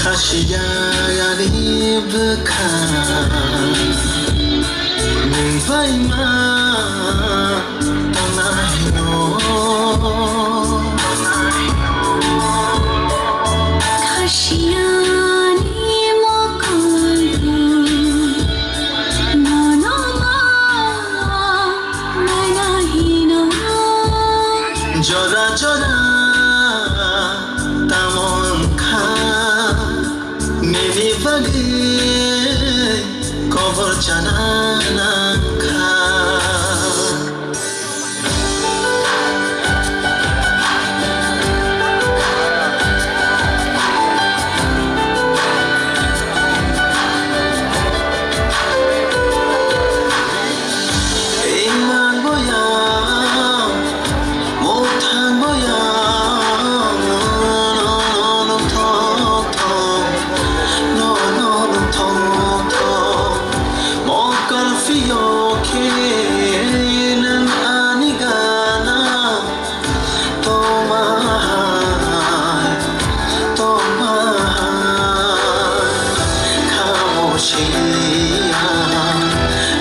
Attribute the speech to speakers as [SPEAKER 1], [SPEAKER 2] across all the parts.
[SPEAKER 1] Khashiya yarib khan Mivai ma tanahino
[SPEAKER 2] Khashiya ni mokaldu Nana ma nanahino
[SPEAKER 1] Jora jora tamon khan Meri bagi kobor janana khan Iman boya Mothang boya No thong thong No thong thong Mokar fiyo kenan anigana Tomai Khamoshiya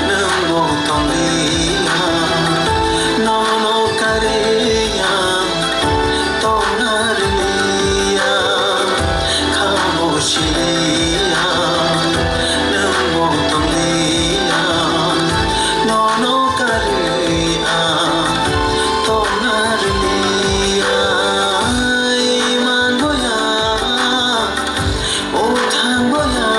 [SPEAKER 1] Nungo tongliya No kareya Tonariya Khamoshiya Nungo tongliya No kareya Tonariya Iman boya Mothang boya